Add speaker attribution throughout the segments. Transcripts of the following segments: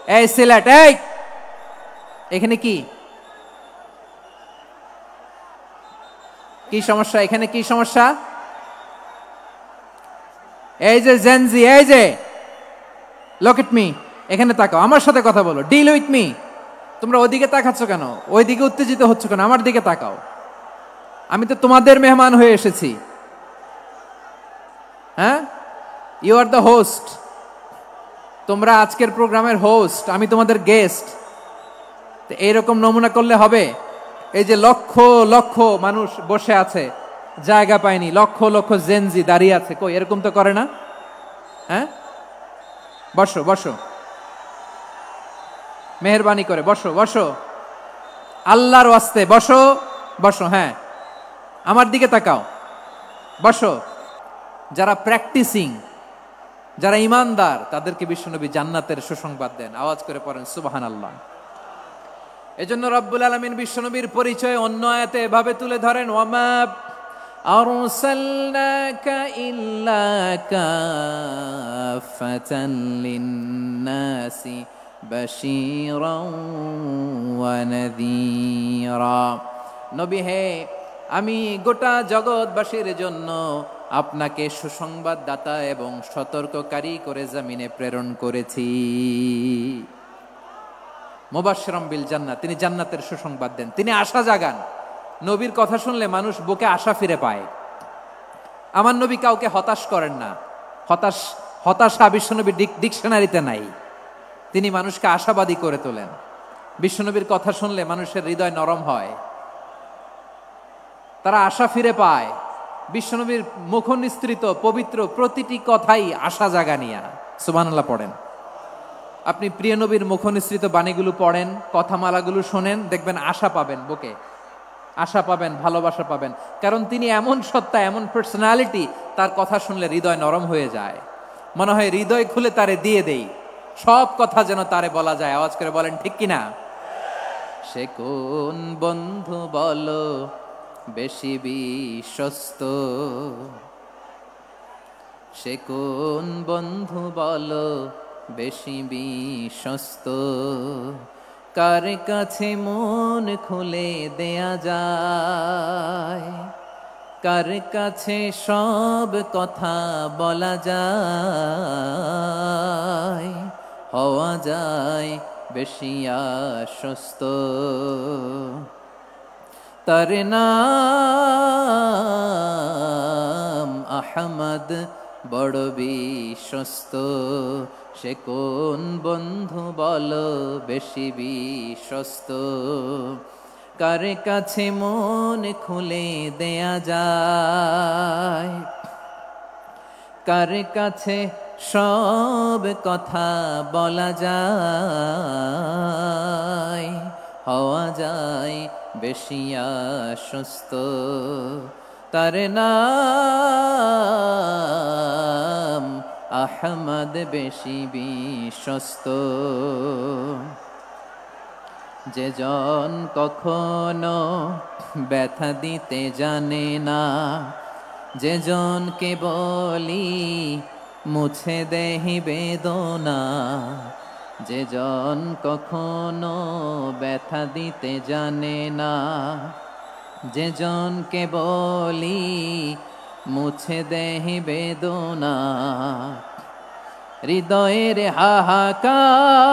Speaker 1: এই সিলেট, এই এখানে কি কি সমস্যা? এখানে কি সমস্যা? এই যে জেনজি, এই যে লুক এট মি, এখানে তাকাও, আমার সাথে কথা বলো, ডিল উইথ মি। তোমরা ওইদিকে তাকাচ্ছ কেন? ওইদিকে উত্তেজিত হচ্ছ কেন? আমার দিকে তাকাও। আমি তো তোমাদের মেহমান হয়ে এসেছি। হ্যাঁ, ইউ আর দ্য হোস্ট। তোমরা আজকের প্রোগ্রামের হোস্ট, আমি তোমাদের গেস্ট। এইরকম নমুনা করলে হবে? এই যে লক্ষ লক্ষ মানুষ বসে আছে, জায়গা পায়নি, লক্ষ লক্ষ জেনজি দাঁড়িয়ে আছে, কই এরকম তো করে না? হ্যাঁ, বসো বসো, মেহেরবানি করে বসো বসো, আল্লাহর ওয়াস্তে বসো বসো। হ্যাঁ, আমার দিকে তাকাও, বসো। যারা প্র্যাকটিসিং, যারা ইমানদার, তাদেরকে বিশ্বনবী জান্নাতের সুসংবাদ দেন। আওয়াজ করে পড়েন সুবহানাল্লাহ। এজন্য রব্বুল আলামিন বিশ্বনবীর পরিচয় অন্য আয়াতে এভাবে তুলে ধরেন, ওয়ামা আরসালনাকা ইল্লা কাফাতান লিন্নাসি বাশীরাও ওয়া নাযীরা। নবী হে, আমি গোটা জগৎবাসীর জন্য আপনাকে সুসংবাদদাতা এবং সতর্ককারী করে জমিনে প্রেরণ করেছি। মুবাশশিরাম বিল জান্নাত, তিনি জান্নাতের সুসংবাদ দেন, তিনি আশা জাগান। নবীর কথা শুনলে মানুষ বুকে আশা ফিরে পায়। আমার নবী কাউকে হতাশ করেন না। হতাশা বিশ্বনবীর ডিকশনারিতে নাই। তিনি মানুষকে আশাবাদী করে তোলেন। বিশ্বনবীর কথা শুনলে মানুষের হৃদয় নরম হয়, তারা আশা ফিরে পায়। বিশ্বনবীর মুখ নিঃসৃত পবিত্র প্রতিটি কথাই আশা জাগানিয়া। সুবহানাল্লাহ পড়েন। আপনি প্রিয় নবীর মুখ নিঃসৃত বাণীগুলো পড়েন, কথামালাগুলো শোনেন, দেখবেন আশা পাবেন, বুকে আশা পাবেন, ভালোবাসা পাবেন। কারণ তিনি এমন সত্তা, এমন পার্সোনালিটি, তার কথা শুনলে হৃদয় নরম হয়ে যায়। মনে হয় হৃদয় খুলে তারে দিয়ে দেই, সব কথা যেন তারে বলা যায়। আওয়াজ করে বলেন ঠিক কিনা? সে কোন বন্ধু বলো বেশি বিশ্বস্ত? সে কোন বন্ধু বলো বেশি বিশ্বস্ত? কার কাছে মন খুলে দেয়া যায়, কার কাছে সব কথা বলা যায়, হওয়া যায় বেশি আশ্বস্ত। তার নাম আহমদ, বড় বিশ্বস্ত। সে কোন বন্ধু বলো বেশি বিশ্বস্ত? কার কাছে মন খুলে দেয়া যায়, কার কাছে সব কথা বলা যায়, হওয়া যায় বেশি আশ্বস্ত। তার নাম আহমদ, বেশি বিশ্বস্ত। যে জন কখনো ব্যথা দিতে জানে না, যে জনকে বলি মুছে দেহি বেদনা, যে জন কখনো ব্যথা দিতে জানে না, যে জনকে বলি মুছে দেহি বেদনা, হৃদয়ের হাহাকার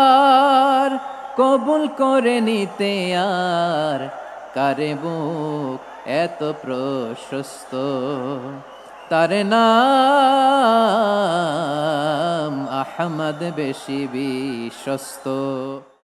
Speaker 1: কবুল করে নিতে আর কারে বুক এত প্রশস্ত। তার নাম আহমদ, বেশি বিশ্বস্ত।